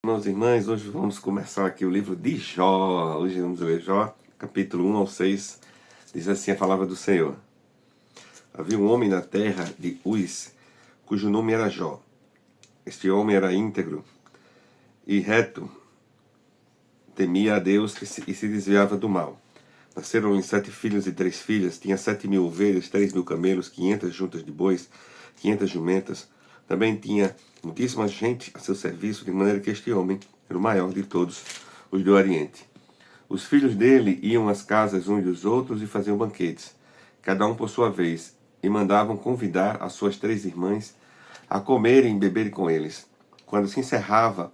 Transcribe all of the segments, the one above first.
Irmãos e irmãs, hoje vamos começar aqui o livro de Jó. Hoje vamos ler Jó, capítulo 1 ao 6. Diz assim a palavra do Senhor. Havia um homem na terra de Uz, cujo nome era Jó. Este homem era íntegro e reto, temia a Deus e se desviava do mal. Nasceram-lhe 7 filhos e 3 filhas, tinha 7.000 ovelhas, 3.000 camelos, 500 juntas de bois, 500 jumentas. Também tinha muitíssima gente a seu serviço, de maneira que este homem era o maior de todos os do Oriente. Os filhos dele iam às casas uns dos outros e faziam banquetes, cada um por sua vez, e mandavam convidar as suas 3 irmãs a comerem e beberem com eles. Quando se encerrava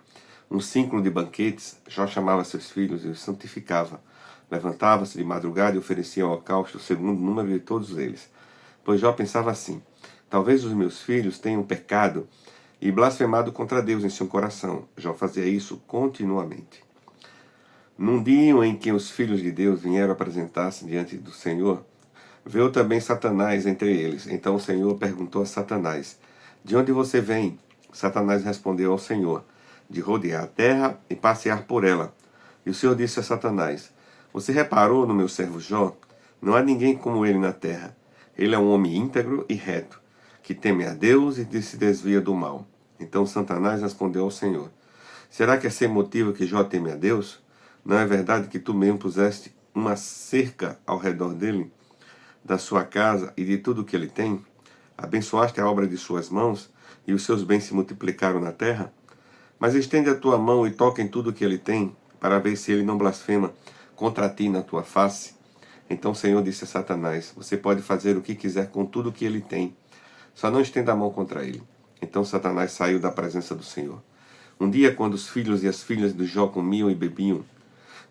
um ciclo de banquetes, Jó chamava seus filhos e os santificava. Levantava-se de madrugada e oferecia holocausto segundo o número de todos eles. Pois Jó pensava assim: talvez os meus filhos tenham pecado e blasfemado contra Deus em seu coração. Jó fazia isso continuamente. Num dia em que os filhos de Deus vieram apresentar-se diante do Senhor, veio também Satanás entre eles. Então o Senhor perguntou a Satanás: de onde você vem? Satanás respondeu ao Senhor: de rodear a terra e passear por ela. E o Senhor disse a Satanás: você reparou no meu servo Jó? Não há ninguém como ele na terra. Ele é um homem íntegro e reto, que teme a Deus e se desvia do mal. Então Satanás respondeu ao Senhor: será que é sem motivo que Jó teme a Deus? Não é verdade que tu mesmo puseste uma cerca ao redor dele, da sua casa e de tudo o que ele tem? Abençoaste a obra de suas mãos, e os seus bens se multiplicaram na terra? Mas estende a tua mão e toca em tudo o que ele tem, para ver se ele não blasfema contra ti na tua face. Então o Senhor disse a Satanás: você pode fazer o que quiser com tudo o que ele tem, só não estenda a mão contra ele. Então Satanás saiu da presença do Senhor. Um dia, quando os filhos e as filhas de Jó comiam e bebiam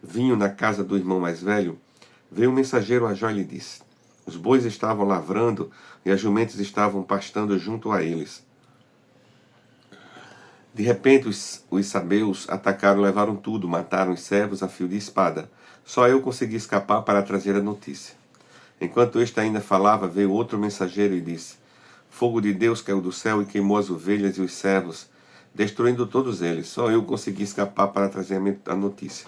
vinho na casa do irmão mais velho, veio um mensageiro a Jó e lhe disse: os bois estavam lavrando e as jumentas estavam pastando junto a eles. De repente os sabeus atacaram e levaram tudo, mataram os servos a fio de espada. Só eu consegui escapar para trazer a notícia. Enquanto este ainda falava, veio outro mensageiro e disse: fogo de Deus caiu do céu e queimou as ovelhas e os servos, destruindo todos eles. Só eu consegui escapar para trazer a notícia.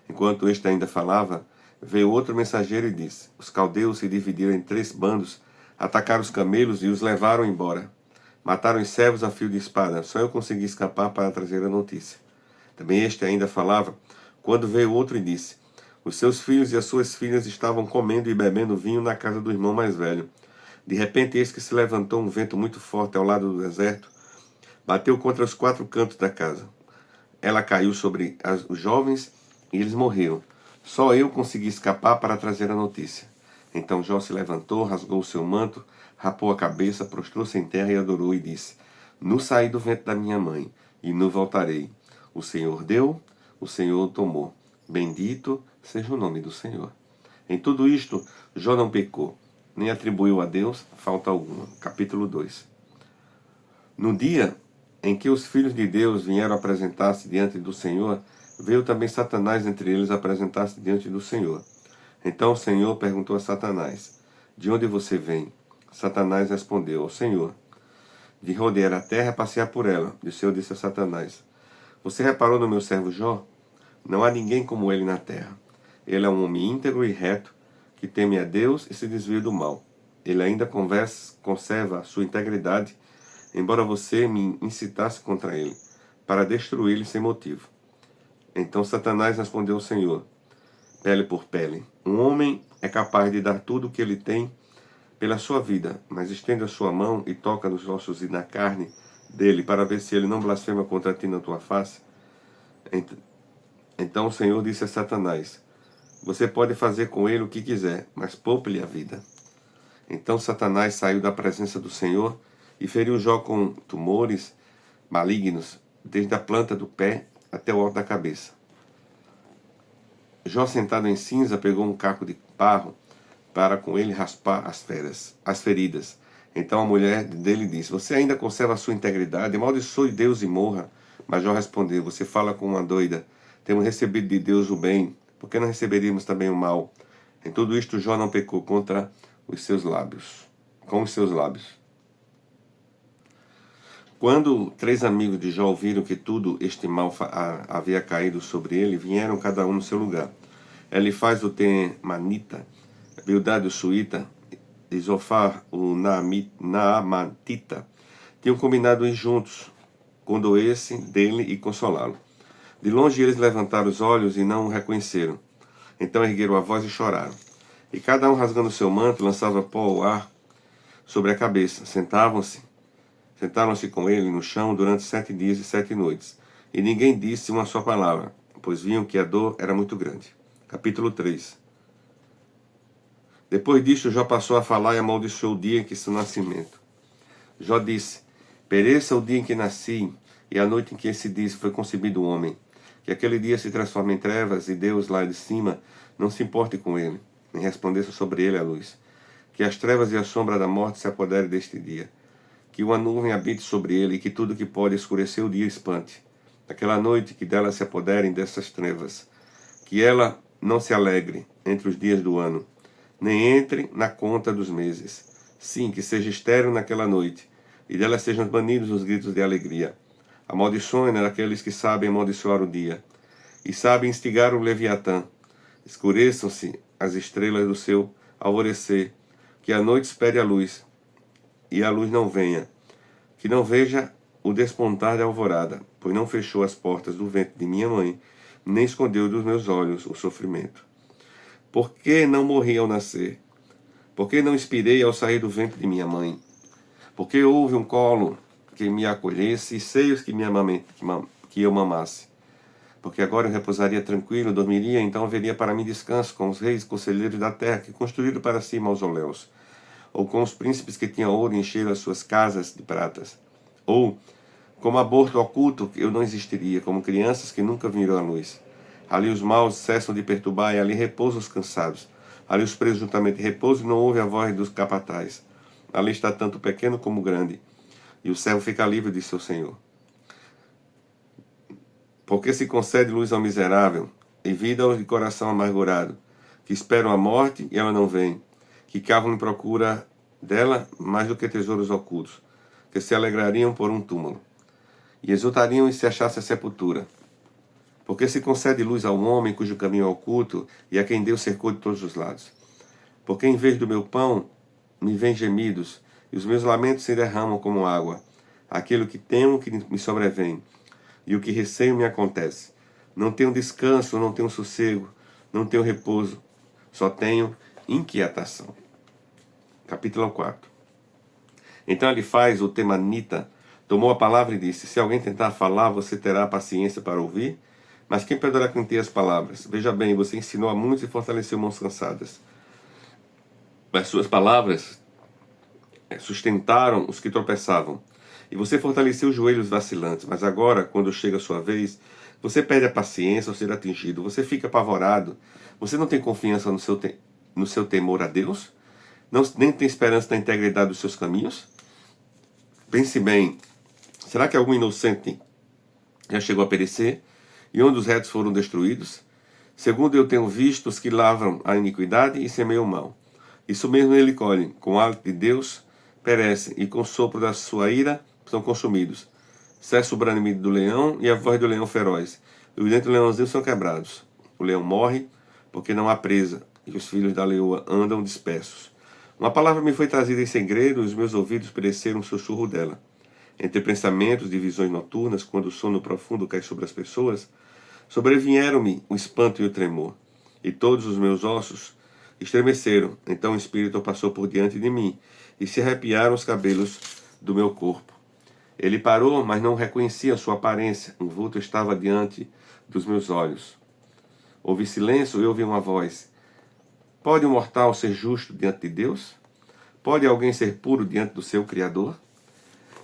Enquanto este ainda falava, veio outro mensageiro e disse: os caldeus se dividiram em 3 bandos, atacaram os camelos e os levaram embora. Mataram os servos a fio de espada. Só eu consegui escapar para trazer a notícia. Também este ainda falava, quando veio outro e disse: os seus filhos e as suas filhas estavam comendo e bebendo vinho na casa do irmão mais velho. De repente, eis que se levantou um vento muito forte ao lado do deserto, bateu contra os 4 cantos da casa. Ela caiu sobre os jovens e eles morreram. Só eu consegui escapar para trazer a notícia. Então Jó se levantou, rasgou o seu manto, rapou a cabeça, prostrou-se em terra e adorou e disse: no saí do ventre da minha mãe, e no voltarei. O Senhor deu, o Senhor tomou. Bendito seja o nome do Senhor. Em tudo isto, Jó não pecou, nem atribuiu a Deus falta alguma. Capítulo 2. No dia em que os filhos de Deus vieram apresentar-se diante do Senhor, veio também Satanás entre eles apresentar-se diante do Senhor. Então o Senhor perguntou a Satanás: de onde você vem? Satanás respondeu ao Senhor: de rodear a terra e passear por ela. E o Senhor disse a Satanás: você reparou no meu servo Jó? Não há ninguém como ele na terra. Ele é um homem íntegro e reto, que teme a Deus e se desvia do mal. Ele ainda conserva a sua integridade, embora você me incitasse contra ele, para destruí-lo sem motivo. Então Satanás respondeu ao Senhor: pele por pele. Um homem é capaz de dar tudo o que ele tem pela sua vida, mas estende a sua mão e toca nos ossos e na carne dele, para ver se ele não blasfema contra ti na tua face. Então o Senhor disse a Satanás: você pode fazer com ele o que quiser, mas poupe-lhe a vida. Então Satanás saiu da presença do Senhor e feriu Jó com tumores malignos, desde a planta do pé até o alto da cabeça. Jó, sentado em cinza, pegou um caco de barro para com ele raspar as feridas. Então a mulher dele disse: você ainda conserva a sua integridade? Amaldiçoe Deus e morra. Mas Jó respondeu: você fala com uma doida. Temos recebido de Deus o bem, por que não receberíamos também o mal? Em tudo isto Jó não pecou contra os seus lábios, com os seus lábios. Quando 3 amigos de Jó ouviram que tudo este mal havia caído sobre ele, vieram cada um no seu lugar. Elifaz o Temanita, Bildade o Suíta e Zofar o Naamatita tinham combinado ir juntos, condoer-se dele e consolá-lo. De longe eles levantaram os olhos e não o reconheceram. Então ergueram a voz e choraram. E cada um, rasgando seu manto, lançava pó ao ar sobre a cabeça. Sentaram-se com ele no chão durante 7 dias e 7 noites. E ninguém disse uma só palavra, pois viam que a dor era muito grande. Capítulo 3. Depois disto, Jó passou a falar e amaldiçoou o dia em que seu nascimento. Jó disse: pereça o dia em que nasci, e a noite em que se diz foi concebido o homem. Que aquele dia se transforme em trevas, e Deus lá de cima não se importe com ele, nem resplandeça sobre ele a luz. Que as trevas e a sombra da morte se apoderem deste dia. Que uma nuvem habite sobre ele, e que tudo que pode escurecer o dia espante. Aquela noite que dela se apoderem dessas trevas. Que ela não se alegre entre os dias do ano, nem entre na conta dos meses. Sim, que seja estéril naquela noite, e dela sejam banidos os gritos de alegria. Amaldiçoem aqueles que sabem amaldiçoar o dia, e sabem instigar o Leviatã. Escureçam-se as estrelas do seu alvorecer, que a noite espere a luz, e a luz não venha. Que não veja o despontar da alvorada, pois não fechou as portas do ventre de minha mãe, nem escondeu dos meus olhos o sofrimento. Por que não morri ao nascer? Por que não expirei ao sair do ventre de minha mãe? Por que houve um colo que me acolhesse e seios que eu mamasse? Porque agora eu repousaria tranquilo, dormiria, então haveria para mim descanso com os reis conselheiros da terra que construíram para si mausoléus, ou com os príncipes que tinham ouro e encheram as suas casas de pratas. Ou, como aborto oculto, eu não existiria, como crianças que nunca viram a luz. Ali os maus cessam de perturbar e ali repousam os cansados. Ali os presos juntamente repousam e não ouvem a voz dos capatazes. Ali está tanto o pequeno como o grande, e o servo fica livre de seu senhor. Porque se concede luz ao miserável, e vida aos de coração amargurado, que esperam a morte e ela não vem, que cavam em procura dela mais do que tesouros ocultos, que se alegrariam por um túmulo, e exultariam se achasse a sepultura. Porque se concede luz ao homem cujo caminho é oculto, e a quem Deus cercou de todos os lados. Porque em vez do meu pão me vêm gemidos, e os meus lamentos se derramam como água. Aquilo que temo que me sobrevém, e o que receio me acontece. Não tenho descanso, não tenho sossego, não tenho repouso, só tenho inquietação. Capítulo 4. Então Elifaz, o Temanita, tomou a palavra e disse: se alguém tentar falar, você terá paciência para ouvir? Mas quem poderá conter as palavras? Veja bem, você ensinou a muitos e fortaleceu mãos cansadas. As suas palavras sustentaram os que tropeçavam. E você fortaleceu os joelhos vacilantes. Mas agora, quando chega a sua vez, você perde a paciência ao ser atingido. Você fica apavorado. Você não tem confiança no seu temor a Deus? Nem tem esperança na integridade dos seus caminhos? Pense bem. Será que algum inocente já chegou a perecer? E onde os retos foram destruídos? Segundo eu tenho visto os que lavram a iniquidade e semeiam o mal. Isso mesmo ele colhe. Com o hálito de Deus perecem, e com o sopro da sua ira são consumidos. Cessa o bramido do leão e a voz do leão feroz. E os dentes do leãozinho são quebrados. O leão morre porque não há presa, e os filhos da leoa andam dispersos. Uma palavra me foi trazida em segredo, e os meus ouvidos pereceram o sussurro dela. Entre pensamentos de visões noturnas, quando o sono profundo cai sobre as pessoas, sobrevieram-me o espanto e o tremor, e todos os meus ossos estremeceram. Então o Espírito passou por diante de mim, e se arrepiaram os cabelos do meu corpo. Ele parou, mas não reconhecia sua aparência. Um vulto estava diante dos meus olhos. Houve silêncio e ouvi uma voz. Pode um mortal ser justo diante de Deus? Pode alguém ser puro diante do seu Criador?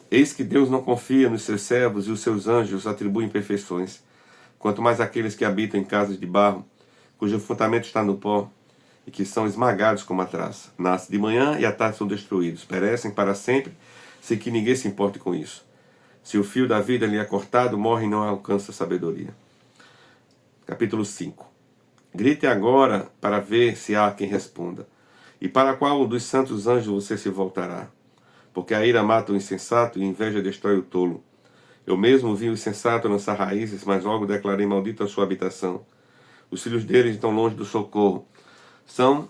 Eis que Deus não confia nos seus servos, e os seus anjos atribuem perfeições. Quanto mais aqueles que habitam em casas de barro, cujo fundamento está no pó, e que são esmagados como a traça. Nascem de manhã e à tarde são destruídos. Perecem para sempre, sem que ninguém se importe com isso. Se o fio da vida lhe é cortado, morre e não alcança a sabedoria. Capítulo 5. Grite agora para ver se há quem responda. E para qual dos santos anjos você se voltará? Porque a ira mata o insensato e a inveja destrói o tolo. Eu mesmo vi o insensato lançar raízes, mas logo declarei maldita a sua habitação. Os filhos deles estão longe do socorro. São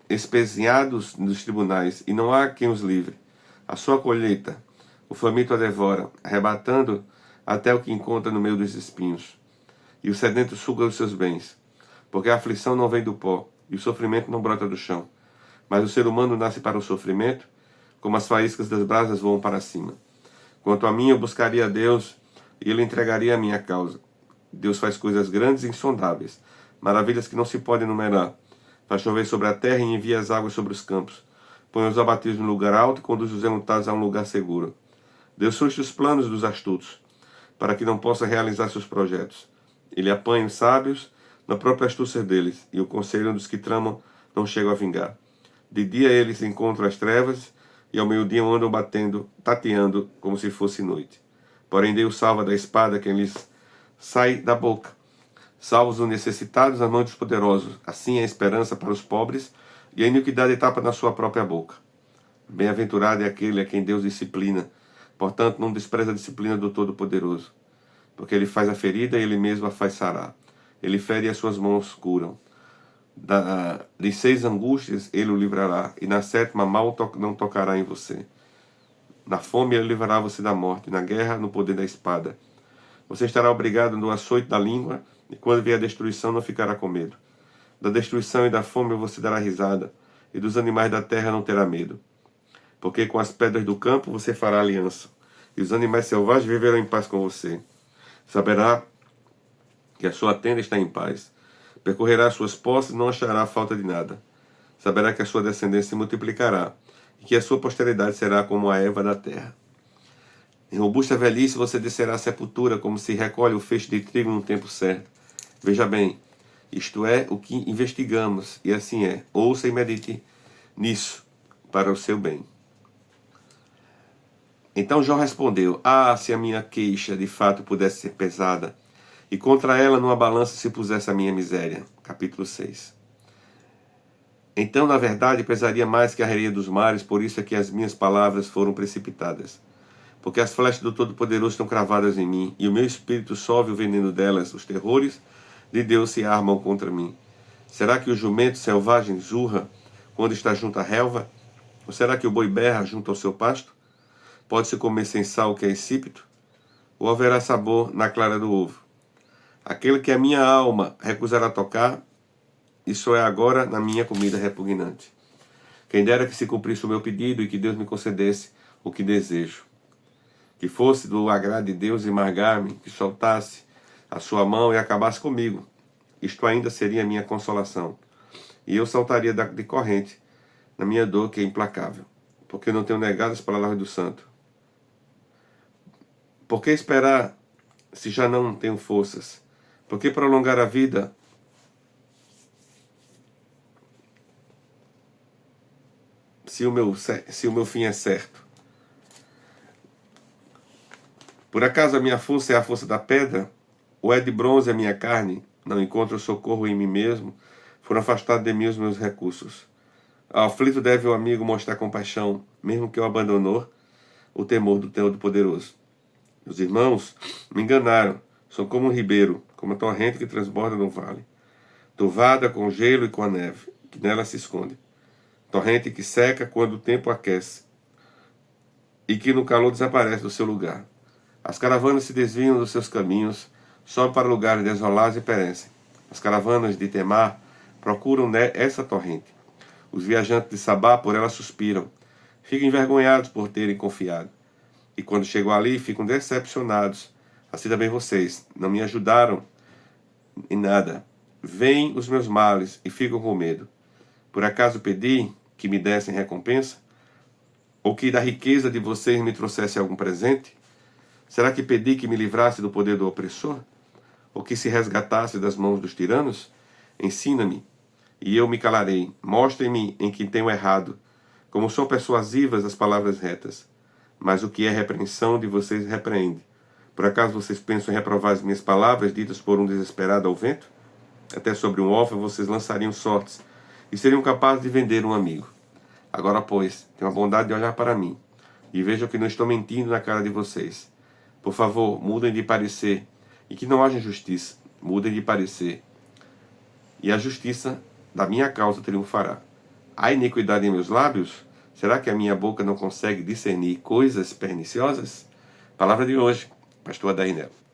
espezinhados nos tribunais, e não há quem os livre. A sua colheita, o faminto a devora, arrebatando até o que encontra no meio dos espinhos. E o sedento suga os seus bens. Porque a aflição não vem do pó, e o sofrimento não brota do chão. Mas o ser humano nasce para o sofrimento, como as faíscas das brasas voam para cima. Quanto a mim, eu buscaria a Deus, e Ele entregaria a minha causa. Deus faz coisas grandes e insondáveis, maravilhas que não se podem numerar. Faz chover sobre a terra e envia as águas sobre os campos. Põe os abatidos no lugar alto e conduz os enlutados a um lugar seguro. Deus frustra os planos dos astutos, para que não possa realizar seus projetos. Ele apanha os sábios na própria astúcia deles, e o conselho dos que tramam não chega a vingar. De dia eles encontram as trevas, e ao meio-dia andam batendo, tateando, como se fosse noite. Porém Deus salva da espada quem lhes sai da boca. Salva os necessitados nas mãos dos poderosos. Assim é a esperança para os pobres, e a iniquidade tapa na sua própria boca. Bem-aventurado é aquele a quem Deus disciplina. Portanto, não despreza a disciplina do Todo-Poderoso. Porque ele faz a ferida e ele mesmo a faz sarar. Ele fere e as suas mãos curam. De 6 angústias ele o livrará, e na 7ª mal não tocará em você. Na fome ele livrará você da morte, na guerra no poder da espada. Você estará obrigado no açoite da língua, e quando vier a destruição não ficará com medo. Da destruição e da fome você dará risada, e dos animais da terra não terá medo. Porque com as pedras do campo você fará aliança, e os animais selvagens viverão em paz com você. Saberá que a sua tenda está em paz. Percorrerá as suas posses e não achará falta de nada. Saberá que a sua descendência se multiplicará, e que a sua posteridade será como a erva da terra. Em robusta velhice você descerá à sepultura, como se recolhe o feixe de trigo no tempo certo. Veja bem, isto é o que investigamos, e assim é. Ouça e medite nisso, para o seu bem. Então Jó respondeu: se a minha queixa de fato pudesse ser pesada, e contra ela numa balança se pusesse a minha miséria. Capítulo 6. Então, na verdade, pesaria mais que a areia dos mares, por isso é que as minhas palavras foram precipitadas. Porque as flechas do Todo-Poderoso estão cravadas em mim, e o meu espírito sobe o veneno delas. Os terrores de Deus se armam contra mim. Será que o jumento selvagem zurra quando está junto à relva? Ou será que o boi berra junto ao seu pasto? Pode-se comer sem sal o que é insípido? Ou haverá sabor na clara do ovo? Aquele que a minha alma recusará tocar, isso é agora na minha comida repugnante. Quem dera que se cumprisse o meu pedido e que Deus me concedesse o que desejo. Que fosse do agrado de Deus embargar-me, que soltasse a sua mão e acabasse comigo. Isto ainda seria a minha consolação. E eu saltaria de corrente na minha dor que é implacável. Porque eu não tenho negado as palavras do santo. Por que esperar se já não tenho forças? Por que prolongar a vida se o meu fim é certo? Por acaso a minha força é a força da pedra? Ou é de bronze a minha carne? Não encontro socorro em mim mesmo? Foram afastados de mim os meus recursos. Ao aflito deve o amigo mostrar compaixão, mesmo que o abandonou o temor do Todo-Poderoso. Os irmãos me enganaram. São como um ribeiro, como a torrente que transborda no vale. Turvada com o gelo e com a neve, que nela se esconde. Torrente que seca quando o tempo aquece, e que no calor desaparece do seu lugar. As caravanas se desviam dos seus caminhos, sobem para lugares desolados e perecem. As caravanas de Temar procuram essa torrente. Os viajantes de Sabá por ela suspiram. Ficam envergonhados por terem confiado. E quando chegam ali, ficam decepcionados. Assim também vocês não me ajudaram em nada. Veem os meus males e ficam com medo. Por acaso pedi que me dessem recompensa? Ou que da riqueza de vocês me trouxesse algum presente? Será que pedi que me livrasse do poder do opressor? Ou que se resgatasse das mãos dos tiranos? Ensina-me, e eu me calarei. Mostrem-me em que tenho errado. Como são persuasivas as palavras retas. Mas o que é repreensão de vocês repreende. Por acaso vocês pensam em reprovar as minhas palavras ditas por um desesperado ao vento? Até sobre um órfão vocês lançariam sortes, e seriam capazes de vender um amigo. Agora, pois, tenham a bondade de olhar para mim e vejam que não estou mentindo na cara de vocês. Por favor, mudem de parecer e que não haja injustiça. Mudem de parecer e a justiça da minha causa triunfará. Há iniquidade em meus lábios? Será que a minha boca não consegue discernir coisas perniciosas? Palavra de hoje, pastor Adair Neto.